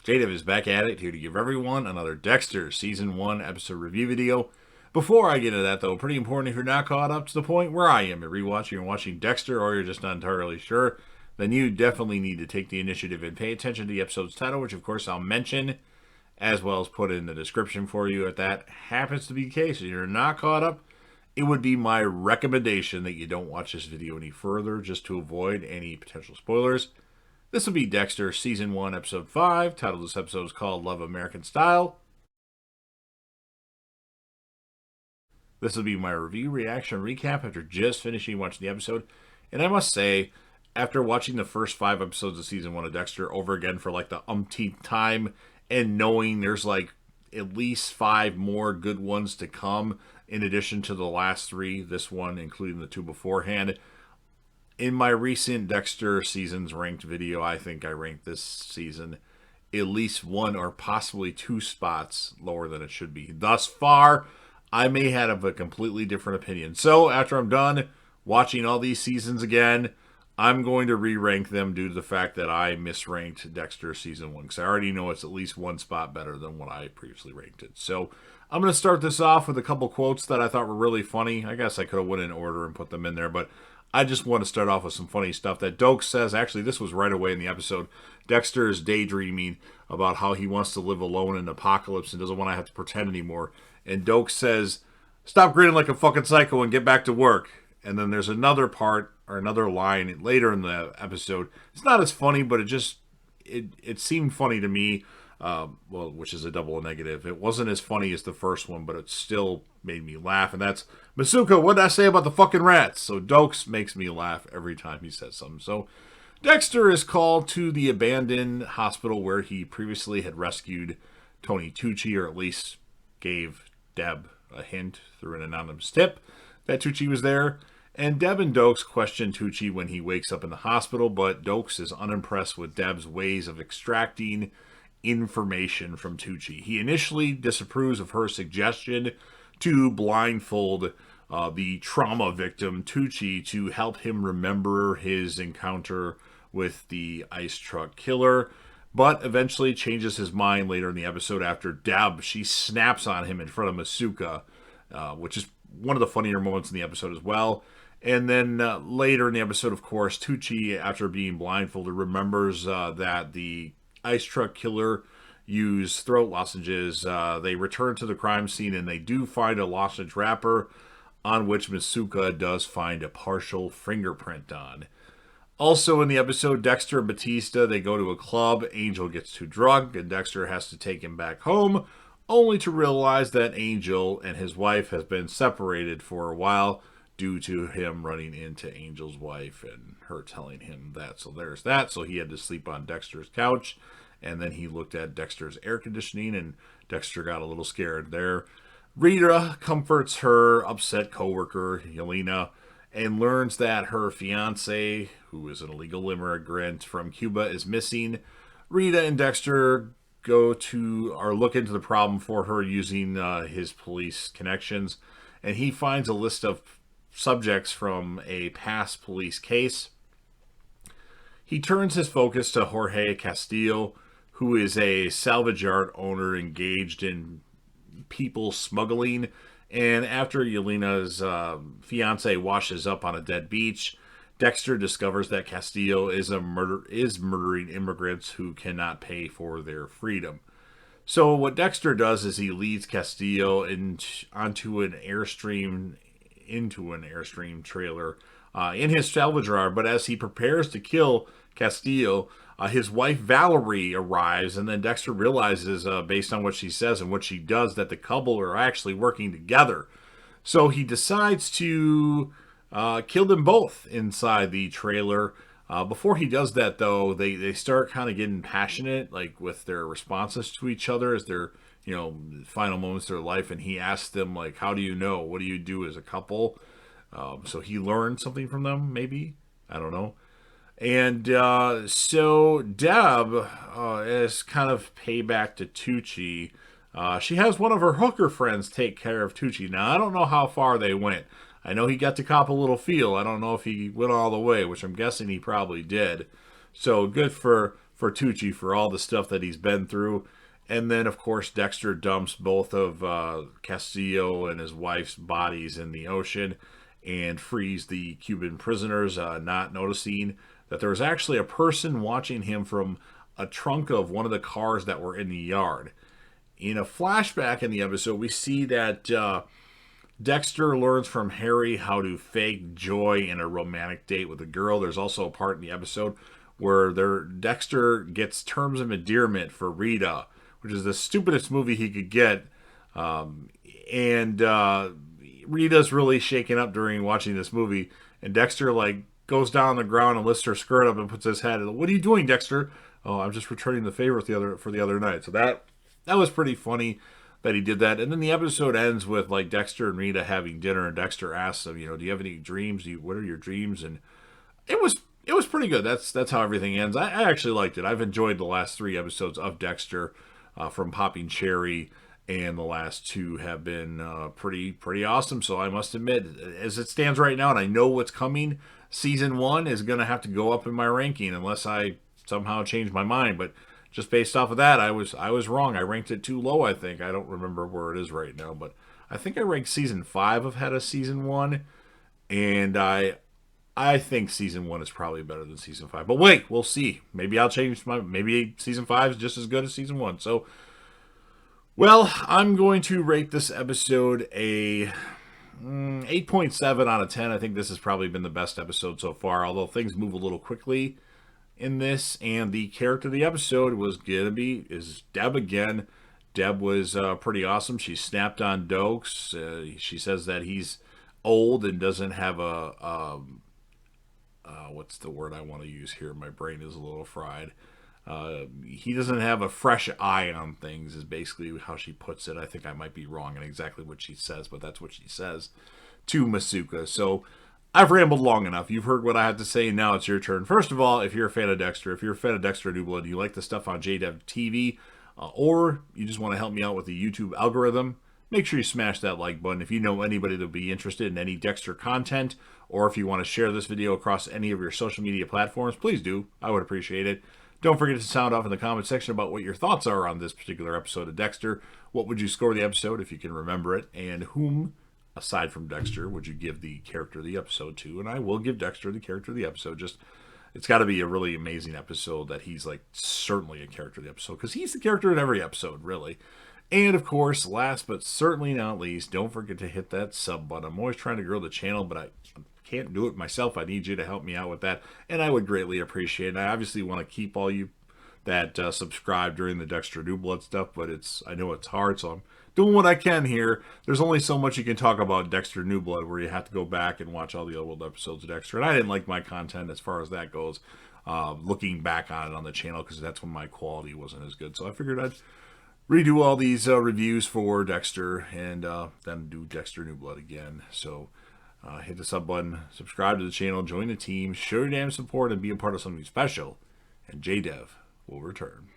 JDev is back at it, here to give everyone another Dexter Season 1 episode review video. Before I get into that, though, pretty important if you're not caught up to the point where I am, you're rewatching and watching Dexter, or you're just not entirely sure, then you definitely need to take the initiative and pay attention to the episode's title, which of course I'll mention, as well as put in the description for you. If that happens to be the case and you're not caught up, it would be my recommendation that you don't watch this video any further, just to avoid any potential spoilers. This will be Dexter Season 1, Episode 5. Title of this episode is called Love American Style. This will be my review, reaction, recap after just finishing watching the episode. And I must say, after watching the first 5 episodes of Season 1 of Dexter over again for like the umpteenth time, and knowing there's like at least 5 more good ones to come, in addition to the last 3, this one including the 2 beforehand. In my recent Dexter seasons ranked video, I think I ranked this season at least 1 or possibly 2 spots lower than it should be. Thus far, I may have a completely different opinion. So after I'm done watching all these seasons again, I'm going to re-rank them due to the fact that I misranked Dexter Season 1. Because I already know it's at least 1 spot better than what I previously ranked it. So I'm going to start this off with a couple quotes that I thought were really funny. I guess I could have went in order and put them in there, but I just want to start off with some funny stuff that Doak says. Actually, this was right away in the episode. Dexter is daydreaming about how he wants to live alone in an apocalypse and doesn't want to have to pretend anymore. And Doak says, "Stop grinning like a fucking psycho and get back to work." And then there's another part, or another line later in the episode. It's not as funny, but it seemed funny to me. Well, which is a double negative. It wasn't as funny as the first one, but it still made me laugh. And that's, "Masuka, what did I say about the fucking rats?" So Dokes makes me laugh every time he says something. So Dexter is called to the abandoned hospital where he previously had rescued Tony Tucci, or at least gave Deb a hint through an anonymous tip that Tucci was there. And Deb and Dokes question Tucci when he wakes up in the hospital, but Dokes is unimpressed with Deb's ways of extracting information from Tucci. He initially disapproves of her suggestion to blindfold the trauma victim Tucci to help him remember his encounter with the ice truck killer, but eventually changes his mind later in the episode after Deb, she snaps on him in front of Masuka, which is one of the funnier moments in the episode as well. And then later in the episode, of course, Tucci, after being blindfolded, remembers that the ice truck killer used throat lozenges. They return to the crime scene and they do find a lozenge wrapper on which Masuka does find a partial fingerprint on. Also in the episode, Dexter and Batista, they go to a club. Angel gets too drunk and Dexter has to take him back home, only to realize that Angel and his wife has been separated for a while due to him running into Angel's wife and her telling him that. So there's that. So he had to sleep on Dexter's couch. And then he looked at Dexter's air conditioning and Dexter got a little scared there. Rita comforts her upset coworker, Yelena, and learns that her fiance, who is an illegal immigrant from Cuba, is missing. Rita and Dexter look into the problem for her using his police connections. And he finds a list of subjects from a past police case. He turns his focus to Jorge Castillo, who is a salvage yard owner engaged in people smuggling. And after Yelena's fiance washes up on a dead beach, Dexter discovers that Castillo is murdering immigrants who cannot pay for their freedom. So what Dexter does is he leads Castillo onto an Airstream trailer in his salvage yard. But as he prepares to kill Castillo, his wife Valerie arrives, and then Dexter realizes, based on what she says and what she does, that the couple are actually working together. So he decides to kill them both inside the trailer. Before he does that, though, they start kind of getting passionate, like with their responses to each other as their final moments of their life. And he asks them, like, "How do you know? What do you do as a couple?" So he learned something from them, maybe. I don't know. And so Deb, as kind of payback to Tucci, she has one of her hooker friends take care of Tucci. Now, I don't know how far they went. I know he got to cop a little feel. I don't know if he went all the way, which I'm guessing he probably did. So good for for Tucci for all the stuff that he's been through. And then, of course, Dexter dumps both of Castillo and his wife's bodies in the ocean and frees the Cuban prisoners, not noticing that there was actually a person watching him from a trunk of one of the cars that were in the yard. In a flashback in the episode, we see that Dexter learns from Harry how to fake joy in a romantic date with a girl. There's also a part in the episode where Dexter gets terms of endearment for Rita, which is the stupidest movie he could get. And Rita's really shaken up during watching this movie, and Dexter goes down on the ground and lifts her skirt up and puts his head. What are you doing, Dexter? Oh, I'm just returning the favor for the other night. So that was pretty funny that he did that. And then the episode ends with Dexter and Rita having dinner, and Dexter asks him, do you have any dreams? What are your dreams? And it was pretty good. That's how everything ends. I actually liked it. I've enjoyed the last 3 episodes of Dexter, from Popping Cherry, and the last 2 have been pretty awesome. So I must admit, as it stands right now, and I know what's coming, season 1 is going to have to go up in my ranking unless I somehow change my mind. But just based off of that, I was wrong. I ranked it too low, I think. I don't remember where it is right now, but I think I ranked season 5 ahead of season 1, and I think season 1 is probably better than season 5. But wait, we'll see. Maybe I'll change maybe season 5 is just as good as season 1. So, well, I'm going to rate this episode a 8.7 out of 10. I think this has probably been the best episode so far, although things move a little quickly in this. And the character of the episode is Deb again. Deb was pretty awesome. She snapped on Dokes. She says that he's old and doesn't have what's the word I want to use here? My brain is a little fried. He doesn't have a fresh eye on things, is basically how she puts it. I think I might be wrong in exactly what she says, but that's what she says to Masuka. So I've rambled long enough. You've heard what I have to say, and now it's your turn. First of all, if you're a fan of Dexter, if you're a fan of Dexter New Blood, you like the stuff on JDev TV, or you just want to help me out with the YouTube algorithm, make sure you smash that like button. If you know anybody that would be interested in any Dexter content, or if you want to share this video across any of your social media platforms, please do. I would appreciate it. Don't forget to sound off in the comment section about what your thoughts are on this particular episode of Dexter. What would you score the episode if you can remember it? And whom, aside from Dexter, would you give the character of the episode to? And I will give Dexter the character of the episode. Just, it's got to be a really amazing episode that he's certainly a character of the episode, because he's the character in every episode, really. And of course, last but certainly not least, don't forget to hit that sub button. I'm always trying to grow the channel, but I can't do it myself. I need you to help me out with that, and I would greatly appreciate it. I obviously want to keep all you that subscribe during the Dexter New Blood stuff, but I know it's hard, so I'm doing what I can here. There's only so much you can talk about Dexter New Blood where you have to go back and watch all the old episodes of Dexter, and I didn't like my content as far as that goes, looking back on it on the channel, because that's when my quality wasn't as good. So I figured I'd redo all these reviews for Dexter, and then do Dexter New Blood again. So hit the sub button, subscribe to the channel, join the team, show your damn support, and be a part of something special. And JDev will return.